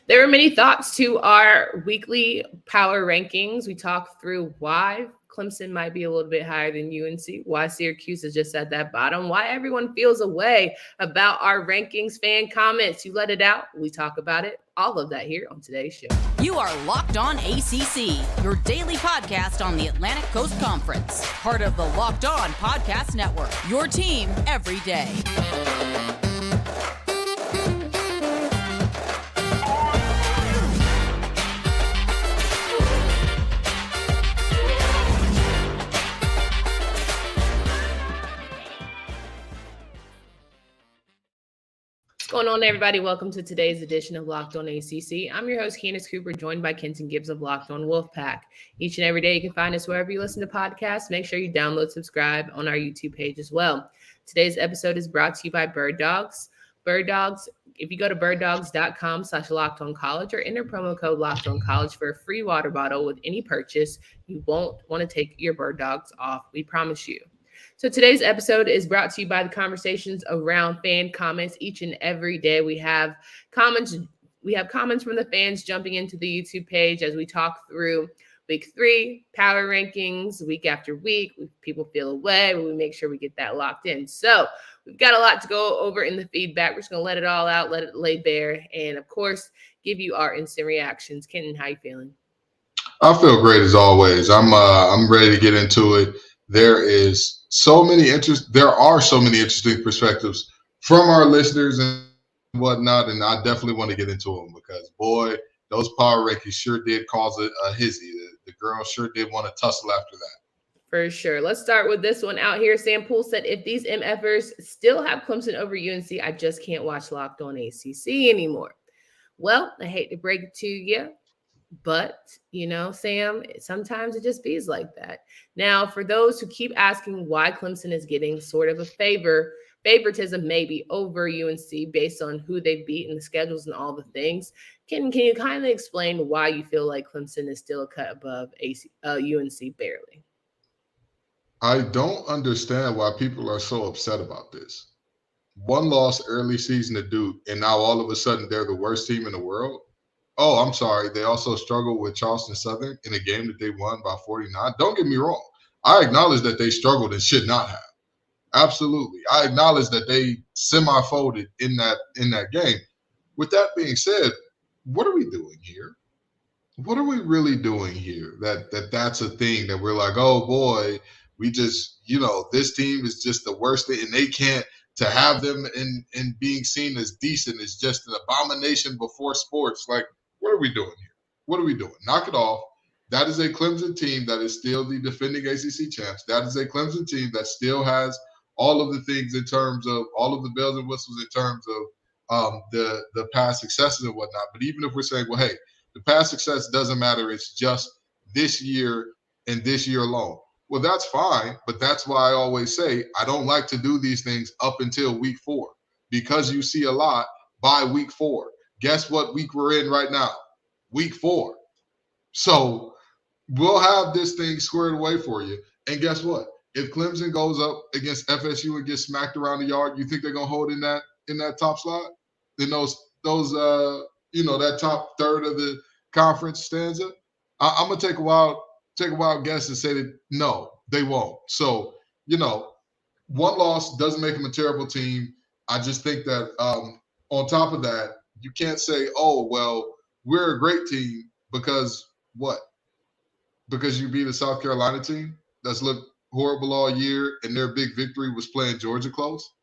There were many thoughts to our weekly power rankings. We talked through why Clemson might be a little bit higher than UNC, why Syracuse is just at that bottom, why everyone feels a way about our rankings, fan comments. You let it out, we talk about it. All of that here on today's show. You are Locked On ACC, your daily podcast on the Atlantic Coast Conference, part of the Locked On Podcast Network, your team every day. What's going on, everybody? Welcome to today's edition of Locked On ACC. I'm your host, Candace Cooper, joined by Kenton Gibbs of Locked On Wolfpack. Each and every day, you can find us wherever you listen to podcasts. Make sure you download, subscribe on our YouTube page as well. Today's episode is brought to you by Birddogs. Birddogs, if you go to birddogs.com/lockedoncollege or enter promo code LockedOnCollege for a free water bottle with any purchase, you won't want to take your bird dogs off. We promise you. So today's episode is brought to you by the conversations around fan comments. Each and every day we have comments. We have comments from the fans jumping into the YouTube page as we talk through week 3, power rankings, week after week. People feel away, but we make sure we get that locked in. So we've got a lot to go over in the feedback. We're just going to let it all out, let it lay bare, and of course, give you our instant reactions. Kenton, how you feeling? I feel great as always. I'm ready to get into it. There are so many interesting perspectives from our listeners and whatnot, and I definitely want to get into them because, boy, those power rankings sure did cause a hizzy. The girl sure did want to tussle after that. For sure. Let's start with this one out here. Sam Poole said, if these MFers still have Clemson over UNC, I just can't watch Locked On ACC anymore. Well, I hate to break it to you, but, Sam, sometimes it just bees like that. Now, for those who keep asking why Clemson is getting sort of a favoritism maybe over UNC based on who they've beat and the schedules and all the things, can you kindly explain why you feel like Clemson is still a cut above UNC barely? I don't understand why people are so upset about this. One loss early season to Duke, and now all of a sudden they're the worst team in the world. Oh, I'm sorry. They also struggled with Charleston Southern in a game that they won by 49. Don't get me wrong. I acknowledge that they struggled and should not have. Absolutely. I acknowledge that they semi-folded in that game. With that being said, what are we doing here? What are we really doing here? That's a thing that we're like, oh boy, we just, this team is just the worst thing, and they can't. To have them in being seen as decent is just an abomination before sports. Like, what are we doing here? What are we doing? Knock it off. That is a Clemson team that is still the defending ACC champs. That is a Clemson team that still has all of the things in terms of all of the bells and whistles in terms of the past successes and whatnot. But even if we're saying, well, hey, the past success doesn't matter. It's just this year and this year alone. Well, that's fine, but that's why I always say I don't like to do these things up until week 4 because you see a lot by week 4. Guess what week we're in right now? Week 4. So we'll have this thing squared away for you. And guess what? If Clemson goes up against FSU and gets smacked around the yard, you think they're gonna hold in that top slot? In those that top third of the conference stanza? I'm gonna take a wild guess and say that no, they won't. So, one loss doesn't make them a terrible team. I just think that on top of that, you can't say, oh, well, we're a great team because what? Because you beat a South Carolina team that's looked horrible all year and their big victory was playing Georgia close?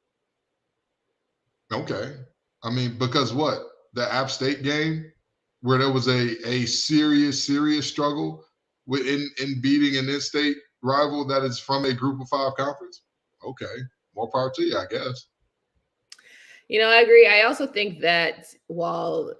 Okay. I mean, because what? The App State game where there was a serious struggle in beating an in-state rival that is from a Group of 5 conference? Okay, more power to you, I guess. I agree. I also think that while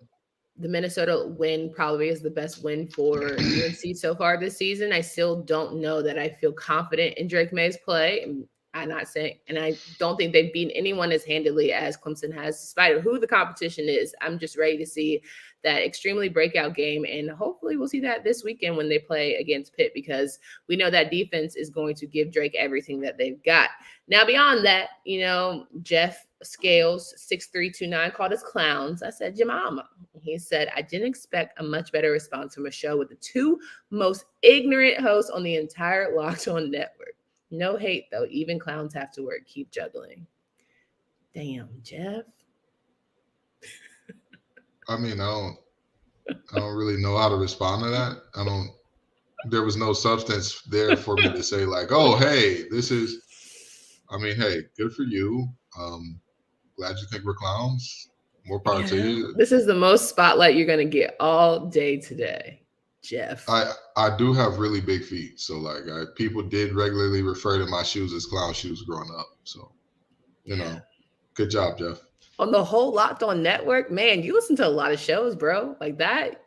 the Minnesota win probably is the best win for UNC so far this season, I still don't know that I feel confident in Drake May's play. I'm not saying, and I don't think they've beaten anyone as handily as Clemson has, despite of who the competition is. I'm just ready to see that extremely breakout game, and hopefully we'll see that this weekend when they play against Pitt, because we know that defense is going to give Drake everything that they've got. Now, beyond that, Jeff Scales, 6329, called us clowns. I said, your mama. He said, I didn't expect a much better response from a show with the two most ignorant hosts on the entire Locked On network. No hate, though. Even clowns have to work. Keep juggling. Damn, Jeff. I mean, I don't really know how to respond to that. There was no substance there for me to say like, oh, hey, hey, good for you. Glad you think we're clowns. More power to you. This is the most spotlight you're going to get all day today, Jeff. I do have really big feet. So like people did regularly refer to my shoes as clown shoes growing up. So, good job, Jeff. On the whole Locked On network, man, you listen to a lot of shows, bro. Like that,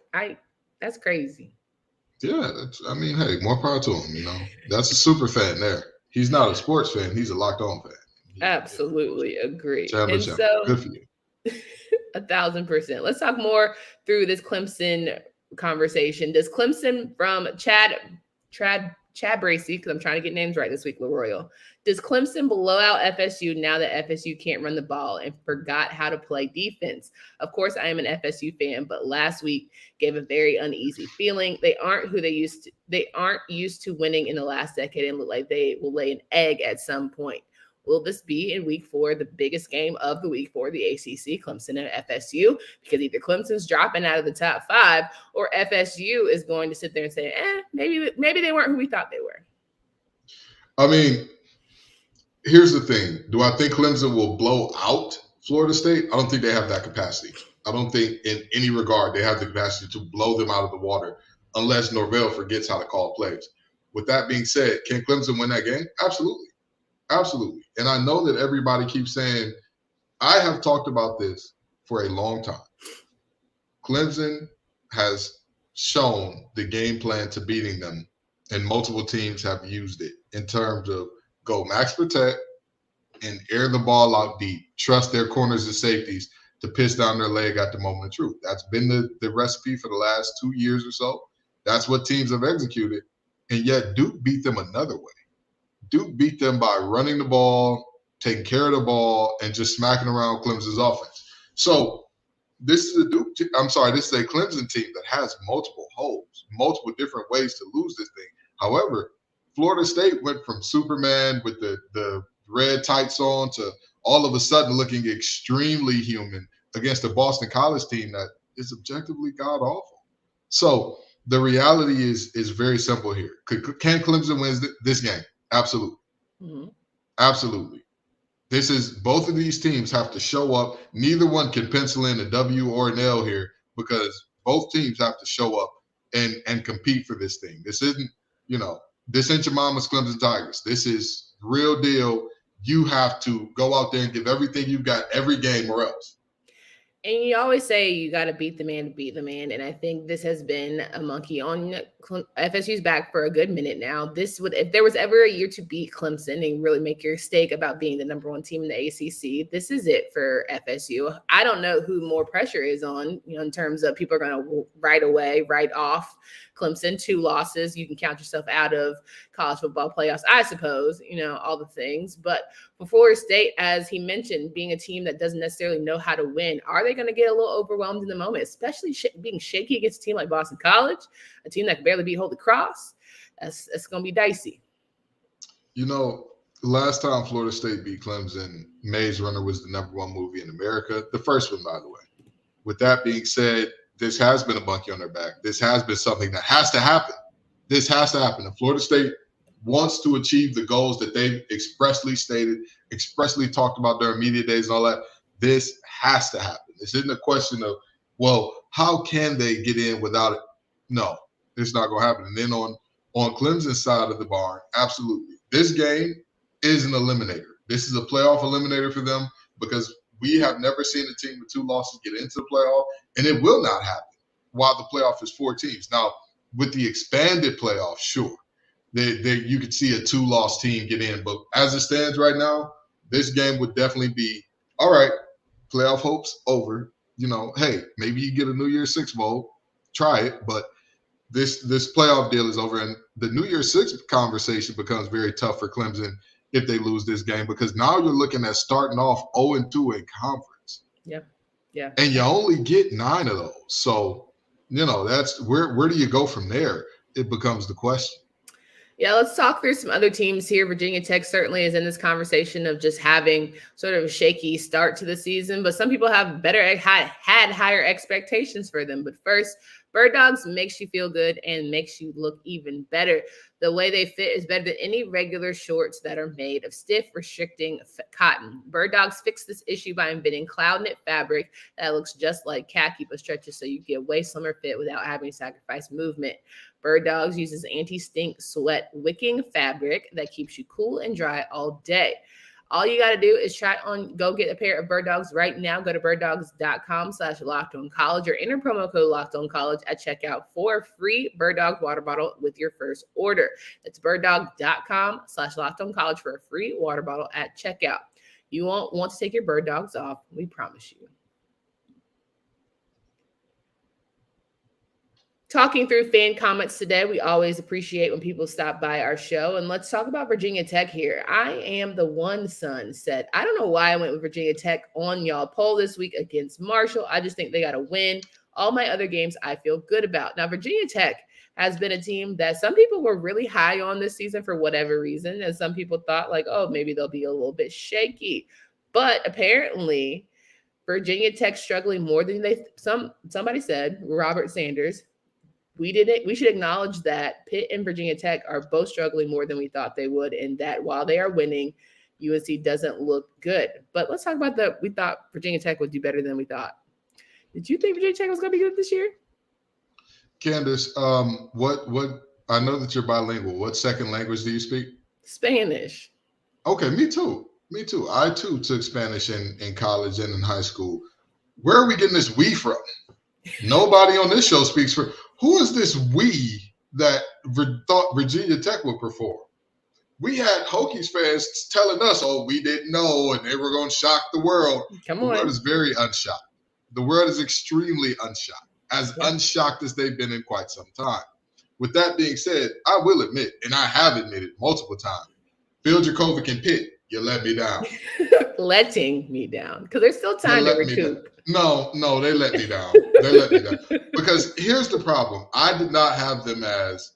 that's crazy. Yeah, hey, more power to him, That's a super fan there. He's not a sports fan. He's a Locked On fan. Absolutely agree. And so, good for you. 1,000%. Let's talk more through this Clemson conversation. Does Clemson from Chad Bracey, because I'm trying to get names right this week, LaRoyal. Does Clemson blow out FSU now that FSU can't run the ball and forgot how to play defense? Of course, I am an FSU fan, but last week gave a very uneasy feeling. They aren't who they aren't used to winning in the last decade and look like they will lay an egg at some point. Will this be in week 4, the biggest game of the week for the ACC, Clemson and FSU? Because either Clemson's dropping out of the top 5 or FSU is going to sit there and say, maybe they weren't who we thought they were. I mean, here's the thing. Do I think Clemson will blow out Florida State? I don't think they have that capacity. I don't think in any regard they have the capacity to blow them out of the water unless Norvell forgets how to call plays. With that being said, can Clemson win that game? Absolutely. Absolutely. And I know that everybody keeps saying, I have talked about this for a long time. Clemson has shown the game plan to beating them, and multiple teams have used it in terms of go max protect and air the ball out deep, trust their corners and safeties to piss down their leg at the moment of truth. That's been the recipe for the last 2 years or so. That's what teams have executed. And yet Duke beat them another way. Duke beat them by running the ball, taking care of the ball, and just smacking around Clemson's offense. So this is a Clemson team that has multiple holes, multiple different ways to lose this thing. However, Florida State went from Superman with the red tights on to all of a sudden looking extremely human against a Boston College team that is objectively god-awful. So the reality is very simple here. Can Clemson win this game? Absolutely. Mm-hmm. Absolutely. Both of these teams have to show up. Neither one can pencil in a W or an L here because both teams have to show up and compete for this thing. This isn't, this ain't your mama's Clemson Tigers. This is real deal. You have to go out there and give everything you've got every game or else. And you always say you got to beat the man to beat the man. And I think this has been a monkey on FSU's back for a good minute now. If there was ever a year to beat Clemson and really make your stake about being the number 1 team in the ACC, this is it for FSU. I don't know who more pressure is on, in terms of people are going to write off Clemson. 2 losses. You can count yourself out of college football playoffs, I suppose, all the things. But for Florida State, as he mentioned, being a team that doesn't necessarily know how to win, are they going to get a little overwhelmed in the moment, especially being shaky against a team like Boston College, a team that can barely beat Holy Cross? That's going to be dicey. Last time Florida State beat Clemson, Maze Runner was the number 1 movie in America. The first one, by the way. With that being said, this has been a monkey on their back. This has been something that has to happen. This has to happen. If Florida State wants to achieve the goals that they've expressly stated, expressly talked about during media days and all that, this has to happen. This isn't a question of, how can they get in without it? No, it's not going to happen. And then on Clemson's side of the barn, absolutely. This game is an eliminator. This is a playoff eliminator for them because we have never seen a team with 2 losses get into the playoff, and it will not happen while the playoff is 4 teams. Now, with the expanded playoff, sure, you could see a 2-loss team get in. But as it stands right now, this game would definitely be, all right, playoff hopes over. Hey, maybe you get a New Year's 6 bowl, try it. But this playoff deal is over. And the New Year's 6 conversation becomes very tough for Clemson if they lose this game, because now you're looking at starting off 0-2 in conference. Yep. Yeah. And you only get 9 of those. So, that's where do you go from there? It becomes the question. Yeah, let's talk through some other teams here. Virginia Tech certainly is in this conversation of just having sort of a shaky start to the season, but some people have had higher expectations for them. But first, Birddogs makes you feel good and makes you look even better. The way they fit is better than any regular shorts that are made of stiff, restricting cotton. Birddogs fix this issue by inventing cloud knit fabric that looks just like khaki but stretches so you get a way slimmer fit without having to sacrifice movement. Birddogs uses anti-stink sweat wicking fabric that keeps you cool and dry all day. All you got to do is go get a pair of Birddogs right now. Go to birddogs.com/LockedOnCollege or enter promo code LockedOnCollege at checkout for a free Birddog water bottle with your first order. That's birddogs.com/LockedOnCollege for a free water bottle at checkout. You won't want to take your Birddogs off. We promise you. Talking through fan comments today, we always appreciate when people stop by our show. And let's talk about Virginia Tech here. I am the one son said, I don't know why I went with Virginia Tech on y'all poll this week against Marshall. I just think they got to win. All my other games I feel good about. Now, Virginia Tech has been a team that some people were really high on this season for whatever reason. And some people thought like, oh, maybe they'll be a little bit shaky. But apparently, Virginia Tech struggling more than somebody said, Robert Sanders. We should acknowledge that Pitt and Virginia Tech are both struggling more than we thought they would, and that while they are winning, UNC doesn't look good. But let's talk about we thought Virginia Tech would do better than we thought. Did you think Virginia Tech was going to be good this year? Candace, what I know that you're bilingual. What second language do you speak? Spanish. Okay, me too. I too took Spanish in college and in high school. Where are we getting this we from? Nobody on this show speaks for. Who is this we that thought Virginia Tech would perform? We had Hokies fans telling us, oh, we didn't know, and they were going to shock the world. Come on. The world is very unshocked. The world is extremely unshocked, unshocked as they've been in quite some time. With that being said, I will admit, and I have admitted multiple times, Phil Jurkovec and Pitt, you let me down. Letting me down, because there's still time to recoup. No, they let me down. Because here's the problem. I did not have them as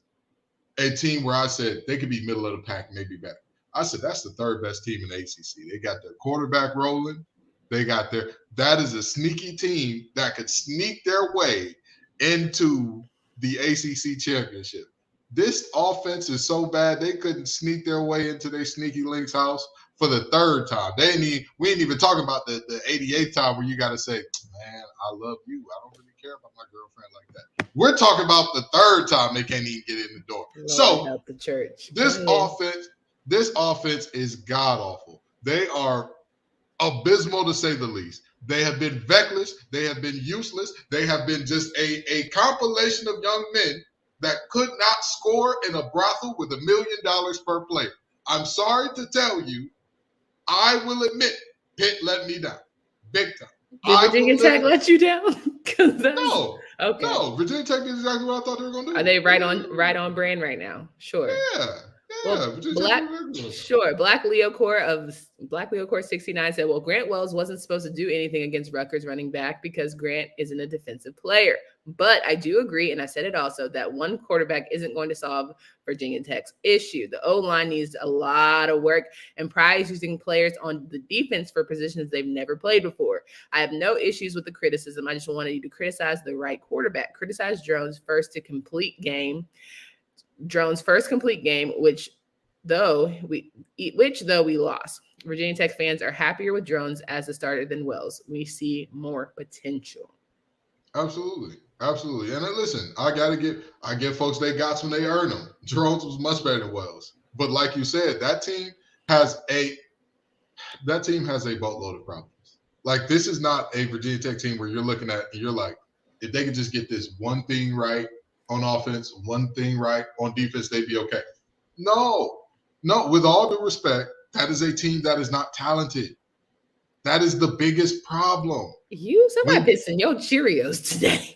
a team where I said they could be middle of the pack, maybe better. I said that's the third best team in the ACC. They got their quarterback rolling. That is a sneaky team that could sneak their way into the ACC championship. This offense is so bad they couldn't sneak their way into their sneaky links house for the third time. We ain't even talking about the 88th time where you got to say, man, I love you. I don't really care about my girlfriend like that. We're talking about the third time they can't even get in the door. Lord, so help the church. This offense is god awful. They are abysmal to say the least. They have been feckless. They have been useless. They have been just a compilation of young men that could not score in a brothel with $1 million per player. I'm sorry to tell you, I will admit, Pitt let me down. Big time. Did Virginia Tech let you down? No. Okay. No, Virginia Tech did exactly what I thought they were going to do. Are they right on brand right now? Sure. Yeah. Well, Black Leo Core 69 said, well, Grant Wells wasn't supposed to do anything against Rutgers running back because Grant isn't a defensive player. But I do agree, and I said it also, that one quarterback isn't going to solve Virginia Tech's issue. The O-line needs a lot of work, and Pride is using players on the defense for positions they've never played before. I have no issues with the criticism. I just wanted you to criticize the right quarterback. Criticize Drone's first complete game, which though we lost. Virginia Tech fans are happier with Drones as a starter than Wells. We see more potential. Absolutely. And then listen, I give folks their guts when they earn them. Drones was much better than Wells. But like you said, that team has a boatload of problems. Like, this is not a Virginia Tech team where you're looking at and you're like, if they could just get this one thing right on offense, one thing right on defense, they'd be okay. No, with all due respect, that is a team that is not talented. That is the biggest problem. Somebody pissing your Cheerios today.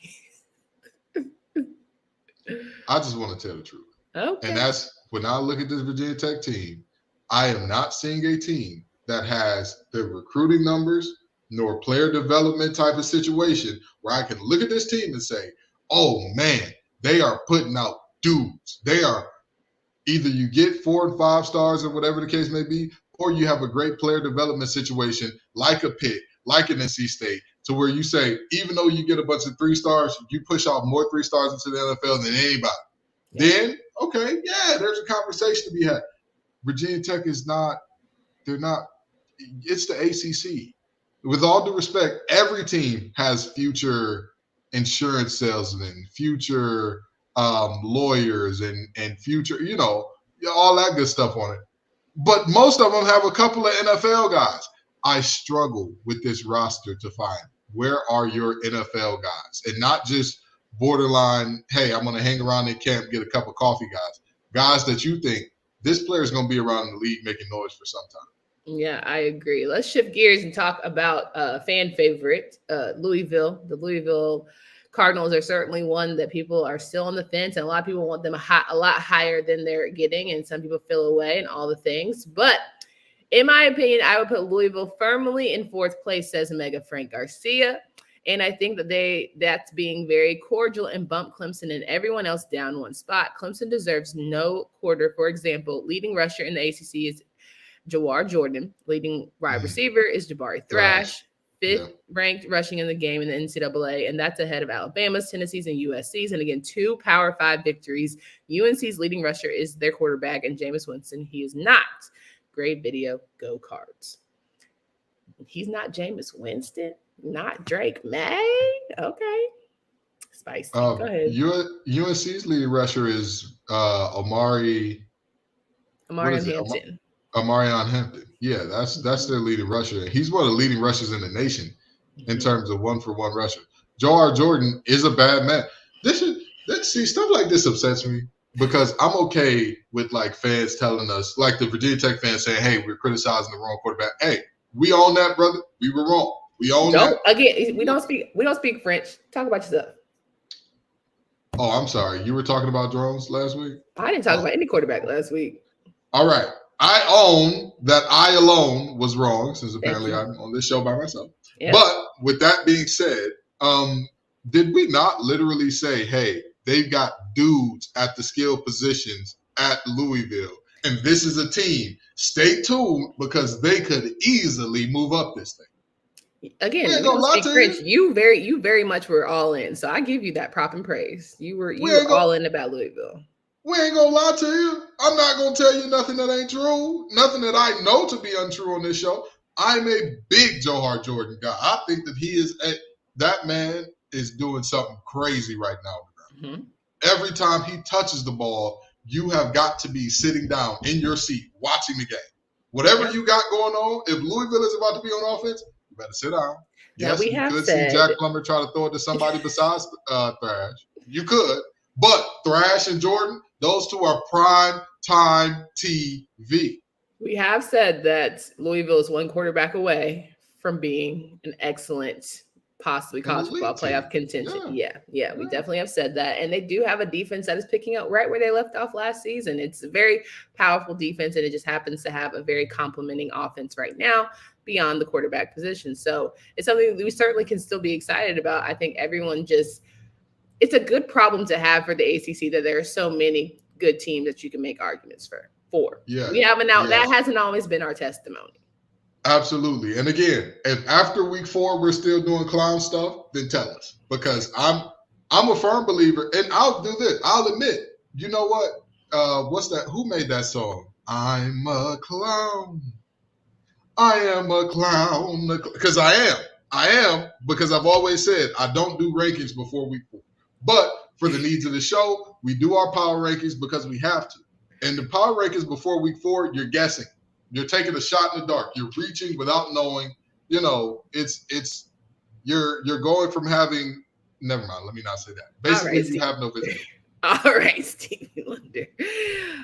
I just want to tell the truth. Okay. And that's when I look at this Virginia Tech team, I am not seeing a team that has the recruiting numbers nor player development type of situation where I can look at this team and say, oh man, they are putting out dudes. They are either you get 4 and 5 stars or whatever the case may be, or you have a great player development situation like a Pitt, like an NC State, to where you say, even though you get a bunch of 3 stars, you push out more 3 stars into the NFL than anybody. Yeah. Then, okay, yeah, there's a conversation to be had. Virginia Tech is not, they're not, it's the ACC. With all due respect, every team has future insurance salesmen, future lawyers, and future, all that good stuff on it. But most of them have a couple of NFL guys. I struggle with this roster to find where are your NFL guys, and not just borderline, hey, I'm going to hang around in camp, get a cup of coffee guys that you think this player is going to be around in the league making noise for some time. Yeah, I agree. Let's shift gears and talk about fan favorite, Louisville. The Louisville Cardinals are certainly one that people are still on the fence, and a lot of people want them a lot higher than they're getting, and some people feel away and all the things. But in my opinion, I would put Louisville firmly in 4th place, says Mega Frank Garcia. And I think that that's being very cordial and bump Clemson and everyone else down 1 spot. Clemson deserves no quarter. For example, leading rusher in the ACC is Jawar Jordan. Leading wide receiver is Jabari Thrash. 5th ranked rushing in the game in the NCAA, and that's ahead of Alabama's, Tennessee's, and USC's. And again, 2 Power 5 victories. UNC's leading rusher is their quarterback, and Jameis Winston, he is not. Great video. Go Cards. He's not Jameis Winston. Not Drake May. Okay. Spicy. Go ahead. UNC's leading rusher is Omarion Hampton. Omarion Hampton. Yeah, that's their leading rusher. He's one of the leading rushers in the nation in terms of 1-for-1 rusher. Jawar Jordan is a bad man. See, stuff like this upsets me because I'm okay with like fans telling us, like the Virginia Tech fans saying, hey, we're criticizing the wrong quarterback. Hey, we own that, brother. We were wrong. We own that. Again, we don't speak French. Talk about yourself. Oh, I'm sorry. You were talking about drones last week? I didn't talk about any quarterback last week. All right. I own that I alone was wrong, since apparently I'm on this show by myself. Yeah. But with that being said, did we not literally say, hey, they've got dudes at the skill positions at Louisville, and this is a team. Stay tuned because they could easily move up this thing. Again, you very much were all in. So I give you that prop and praise. You were all in about Louisville. We ain't gonna lie to you. I'm not gonna tell you nothing that ain't true. Nothing that I know to be untrue on this show. I'm a big Jawar Jordan guy. I think that that man is doing something crazy right now. Mm-hmm. Every time he touches the ball, you have got to be sitting down in your seat watching the game. Whatever you got going on, if Louisville is about to be on offense, you better sit down. Yes, you could see Jack Plummer try to throw it to somebody besides Thrash. You could. But Thrash and Jordan, those two are prime time TV. We have said that Louisville is 1 quarterback away from being an excellent, possibly college football playoff contention. Yeah, we definitely have said that. And they do have a defense that is picking up right where they left off last season. It's a very powerful defense, and it just happens to have a very complimenting offense right now beyond the quarterback position. So it's something that we certainly can still be excited about. I think everyone it's a good problem to have for the ACC that there are so many good teams that you can make arguments for. Yeah, we haven't that hasn't always been our testimony. Absolutely. And again, if after week 4 we're still doing clown stuff, then tell us, because I'm a firm believer, and I'll do this. I'll admit, you know what? What's that? Who made that song? I'm a clown. I am a clown. Because I am, because I've always said I don't do rankings before week 4. But for the needs of the show, we do our power rankings because we have to. And the power rankings before week 4, you're guessing. You're taking a shot in the dark. You're reaching without knowing. You're going from having. Never mind. Let me not say that. Basically, you have no vision. All right, Stevie Wonder.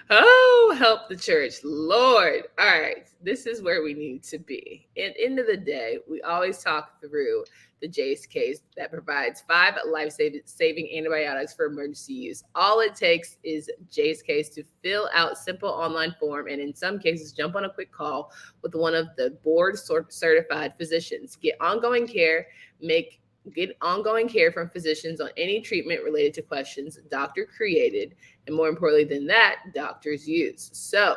Oh, help the church, Lord. All right, this is where we need to be. At the end of the day, we always talk through the Jase case that provides 5 life-saving antibiotics for emergency use. All it takes is Jase case to fill out simple online form, and in some cases, jump on a quick call with one of the board-certified physicians. Get ongoing care from physicians on any treatment related to questions doctor created, and more importantly than that, doctors use. So,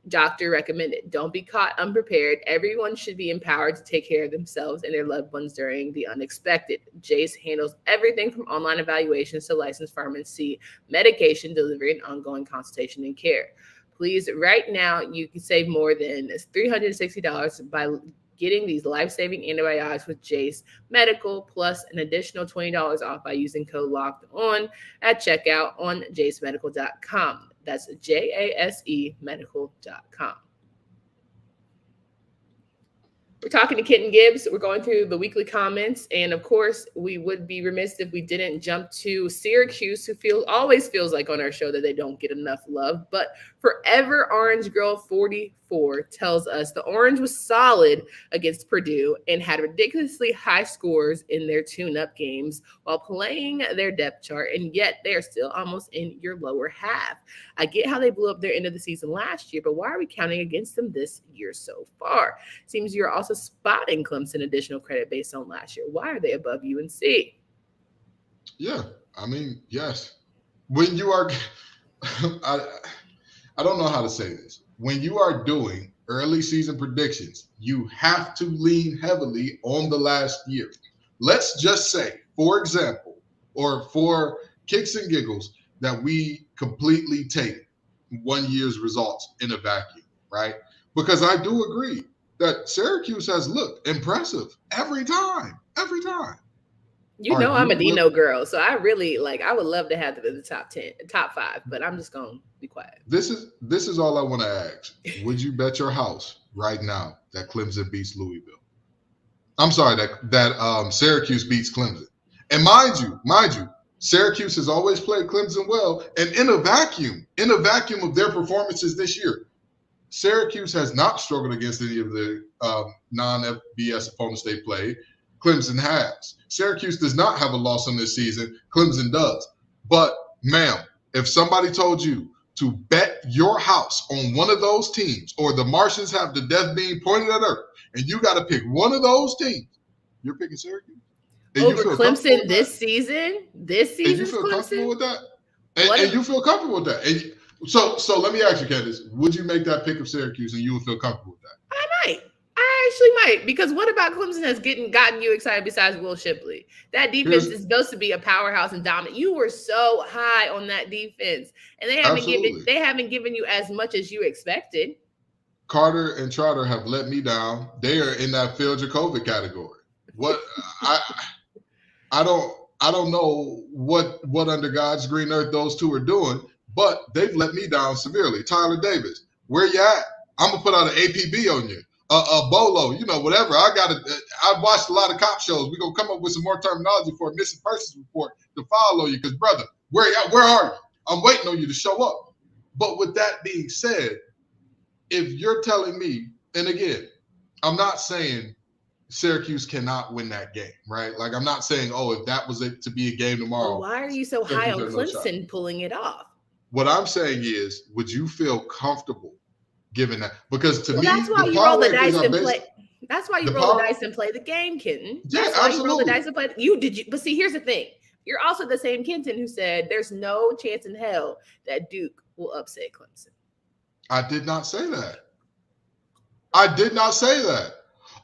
doctor recommended. Don't be caught unprepared. Everyone should be empowered to take care of themselves and their loved ones during the unexpected. Jase handles everything from online evaluations to licensed pharmacy, medication delivery, and ongoing consultation and care. Please, right now, you can save more than $360 by getting these life-saving antibiotics with Jase Medical, plus an additional $20 off by using code LOCKEDON at checkout on jasemedical.com. That's JASE medical.com. We're talking to Kitten Gibbs. We're going through the weekly comments. And of course, we would be remiss if we didn't jump to Syracuse, who always feels like on our show that they don't get enough love. But Forever Orange Girl 44 tells us the Orange was solid against Purdue and had ridiculously high scores in their tune-up games while playing their depth chart, and yet they are still almost in your lower half. I get how they blew up their end of the season last year, but why are we counting against them this year so far? Seems you're also spotting Clemson additional credit based on last year. Why are they above UNC? Yeah, I mean, yes. When you are, I don't know how to say this. When you are doing early season predictions, you have to lean heavily on the last year. Let's just say, for example, or for kicks and giggles, that we completely take 1 year's results in a vacuum, right? Because I do agree that Syracuse has looked impressive every time. You know, I'm a Dino girl, so I really I would love to have them in the top 5, but I'm just going to be quiet. This is all I want to ask. Would you bet your house right now that Clemson beats Louisville? I'm sorry, that Syracuse beats Clemson. And mind you, Syracuse has always played Clemson well, and in a vacuum of their performances this year, Syracuse has not struggled against any of the non-FBS opponents they played. Clemson has. Syracuse does not have a loss on this season. Clemson does. But, ma'am, if somebody told you to bet your house on one of those teams, or the Martians have the death beam pointed at Earth, and you got to pick one of those teams, you're picking Syracuse. Over Clemson this season? This season, and you feel comfortable with that? And you feel comfortable with that? And so let me ask you, Candace, would you make that pick of Syracuse and you would feel comfortable with that? I might. I actually might, because what about Clemson has gotten you excited besides Will Shipley? That defense is supposed to be a powerhouse and dominant. You were so high on that defense, and they haven't given you as much as you expected. Carter and Trotter have let me down. They are in that Phil Jacovic category. What I don't know what under God's green earth those two are doing, but they've let me down severely. Tyler Davis, where you at? I'm gonna put out an APB on you. A bolo, whatever. I watched a lot of cop shows. We're gonna come up with some more terminology for a missing persons report to follow you. Because, brother, where are you? I'm waiting on you to show up. But with that being said, if you're telling me, and again, I'm not saying Syracuse cannot win that game, right? Like, I'm not saying, if that was it to be a game tomorrow. Well, why are you so high on Clemson pulling it off? What I'm saying is, would you feel comfortable given that? Because to me, that's why you roll the dice and play. That's why you roll the dice and play the game, Kitten. That's why you roll the dice and play. But see, here's the thing. You're also the same Kenton who said there's no chance in hell that Duke will upset Clemson. I did not say that.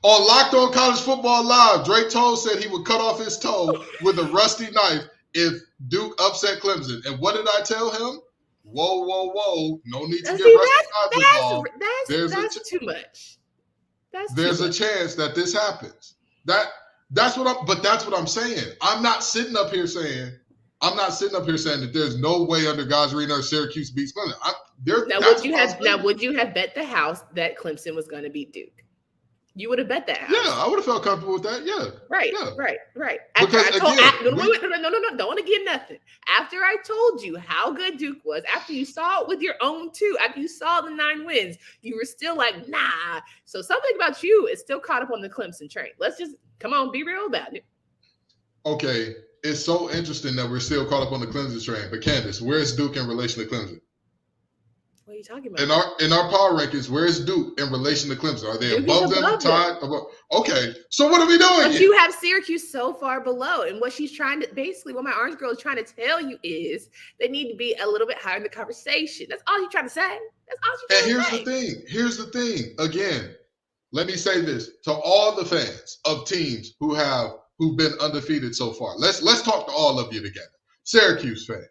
On Locked On College Football Live, Drake Toll said he would cut off his toe with a rusty knife if Duke upset Clemson. And what did I tell him? Whoa. No need to get rusty knives involved. That's too much. There's a chance that this happens. That's what I'm saying. I'm not sitting up here saying that there's no way under God's green earth Syracuse beats Clemson. Would you have bet the house that Clemson was going to beat Duke? You would have bet that house. Yeah, I would have felt comfortable with that. Yeah. Right. After Because I told, again, no, don't want to get nothing. After I told you how good Duke was, after you saw it with your own 2, after you saw the 9 wins, you were still like, nah. So something about you is still caught up on the Clemson train. Let's just, come on, be real about it. Okay, it's so interesting that we're still caught up on the Clemson train. But Candace, where's Duke in relation to Clemson? What are you talking about? In our power rankings, where's Duke in relation to Clemson? Are they Duke above them, tied? Okay, so what are we doing? But you have Syracuse so far below, and what she's trying to basically, what my orange girl is trying to tell you is they need to be a little bit higher in the conversation. That's all she's trying to say. That's all she's trying to say. Here's the thing. Again, let me say this to all the fans of teams who've been undefeated so far. Let's talk to all of you together. Syracuse fans.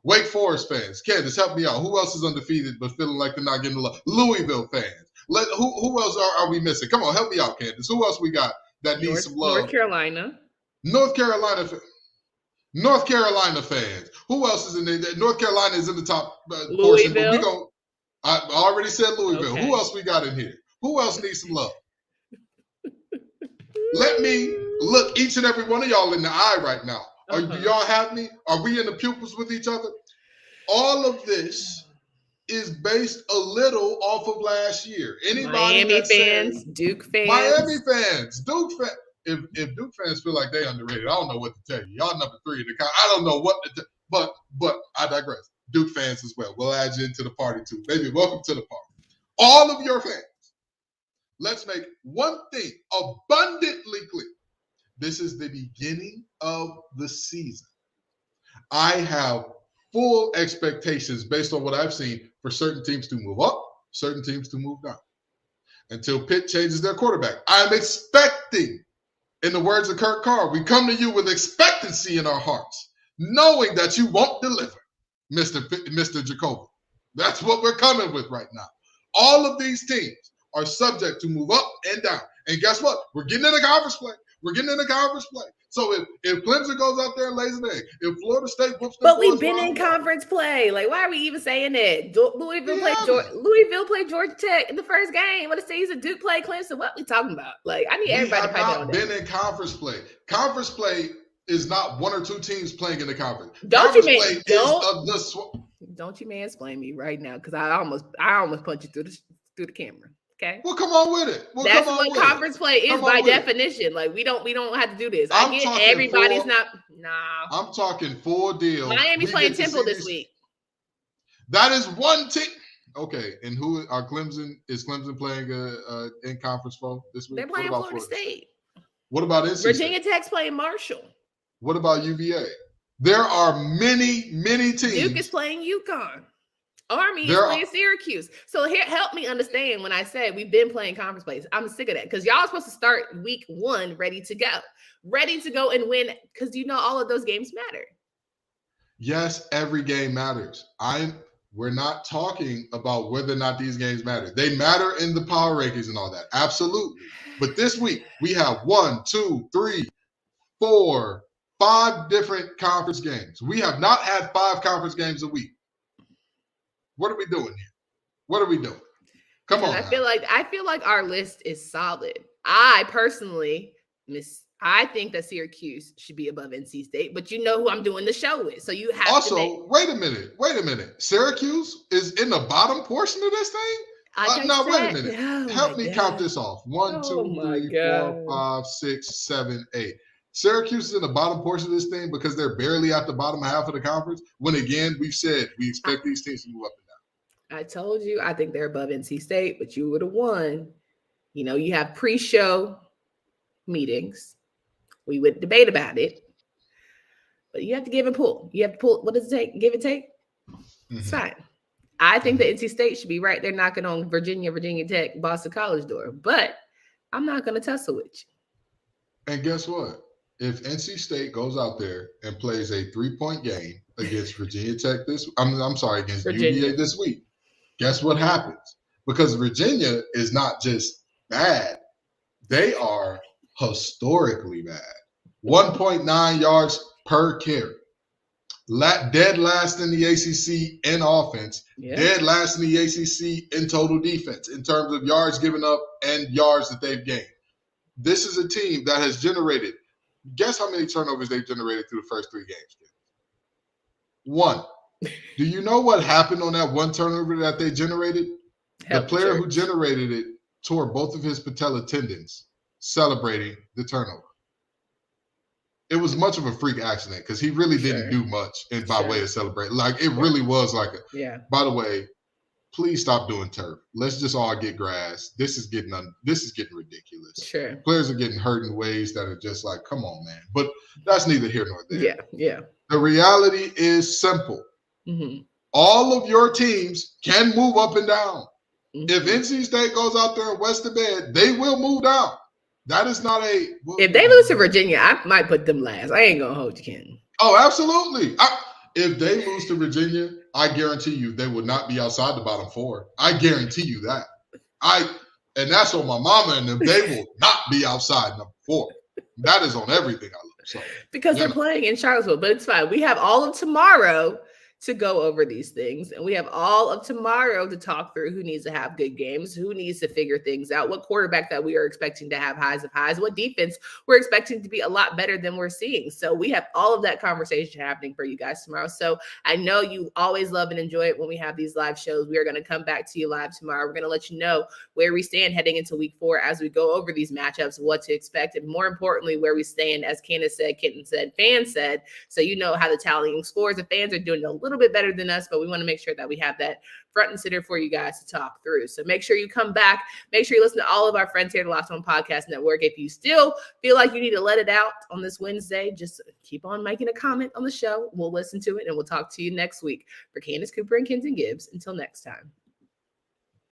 Wake Forest fans, Candace, help me out. Who else is undefeated but feeling like they're not getting love? Louisville fans. Who else are we missing? Come on, help me out, Candace. Who else we got that needs some love? North Carolina fans. Who else is in there? North Carolina is in the top Louisville. portion. I already said Louisville. Okay. Who else we got in here? Who else needs some love? Let me look each and every one of y'all in the eye right now. Do y'all have me? Are we in the pupils with each other? All of this is based a little off of last year. Miami fans, Duke fans. Miami fans, Duke fans. If Duke fans feel like they underrated, I don't know what to tell you. Y'all number 3 in the count. I don't know what to but I digress. Duke fans as well. We'll add you into the party too. Baby, welcome to the party. All of your fans. Let's make one thing abundantly clear. This is the beginning of the season. I have full expectations based on what I've seen for certain teams to move up, certain teams to move down. Until Pitt changes their quarterback. I'm expecting, in the words of Kurt Carr, we come to you with expectancy in our hearts, knowing that you won't deliver, Mr. Jacoby. That's what we're coming with right now. All of these teams are subject to move up and down. And guess what? We're getting in a conference play. So if Clemson goes out there and lays an egg, if Florida State whoops them, but we've been in conference play. Like, why are we even saying that? Louisville played Georgia Tech in the first game of the season. Duke played Clemson. What are we talking about? Like, I need everybody to pipe down. Been in conference play. Conference play is not 1 or 2 teams playing in the conference. Don't you mansplain me right now, because I almost punched you through the camera. Okay. Well, come on with it. That's what conference play is by definition. Like, we don't have to do this. I get everybody's not. Nah. I'm talking full deal. Miami's playing Temple this week. That is one team. Okay, and who are Clemson? Is Clemson playing in conference flow this week? They're playing Florida State. What about NC Virginia Tech's playing Marshall. What about UVA? There are many teams. Duke is playing UConn. Army is playing Syracuse. So here, help me understand when I said we've been playing conference plays. I'm sick of that, because y'all are supposed to start week 1 ready to go and win, because all of those games matter. Yes, every game matters. We're not talking about whether or not these games matter. They matter in the power rankings and all that. Absolutely. But this week we have 1, 2, 3, 4, 5 different conference games. We have not had 5 conference games a week. What are we doing here? Come on. I feel like our list is solid. I personally I think that Syracuse should be above NC State, but you know who I'm doing the show with. So you have also wait a minute. Syracuse is in the bottom portion of this thing? No, wait a minute. Help me count this off. 1, 2, 3, 4, 5, 6, 7, 8. Syracuse is in the bottom portion of this thing because they're barely at the bottom half of the conference, when again we've said we expect these teams to move up and down. I told you I think they're above NC State, but you would have won. You have pre-show meetings. We would debate about it, but you have to give and pull. You have to pull. What does it take? Give and take. Mm-hmm. It's fine. I think that NC State should be right there knocking on Virginia Tech, Boston College door, but I'm not going to tussle with you. And guess what? If NC State goes out there and plays a 3-point game against Virginia Tech against UVA this week, guess what happens? Because Virginia is not just bad. They are historically bad. 1.9 yards per carry. dead last in the ACC in offense, Yeah. dead last in the ACC in total defense in terms of yards given up and yards that they've gained. This is a team that has generated, guess how many turnovers they've generated through the first 3 games? 1. Do you know what happened on that 1 turnover that they generated? The player who generated it tore both of his patella tendons celebrating the turnover. It was much of a freak accident because he really didn't do much by way of celebrating. Like, it really was like by the way, please stop doing turf. Let's just all get grass. This is getting ridiculous. Sure. Players are getting hurt in ways that are just like, come on, man. But that's neither here nor there. Yeah. The reality is simple. Mm-hmm. All of your teams can move up and down. Mm-hmm. If NC State goes out there and wets the bed, they will move down. That is not a... If they lose to Virginia, I might put them last. I ain't going to hold you, Ken. Oh, absolutely. If they lose to Virginia, I guarantee you they will not be outside the bottom 4. I guarantee you that. And that's on my mama and them. They will not be outside number 4. That is on everything I look. So, because they're playing in Charlottesville, but it's fine. We have all of tomorrow to go over these things. And we have all of tomorrow to talk through who needs to have good games, who needs to figure things out, what quarterback that we are expecting to have highs of highs, what defense we're expecting to be a lot better than we're seeing. So we have all of that conversation happening for you guys tomorrow. So I know you always love and enjoy it when we have these live shows. We are going to come back to you live tomorrow. We're going to let you know where we stand heading into week 4 as we go over these matchups, what to expect, and more importantly, where we stand, as Candace said, Kitten said, fans said, so you know how the tallying scores. The fans are doing a little bit better than us, but we want to make sure that we have that front and center for you guys to talk through. So make sure you come back. Make sure you listen to all of our friends here at the Locked On Podcast Network. If you still feel like you need to let it out on this Wednesday, just keep on making a comment on the show. We'll listen to it and we'll talk to you next week. For Candace Cooper and Kenton Gibbs, until next time.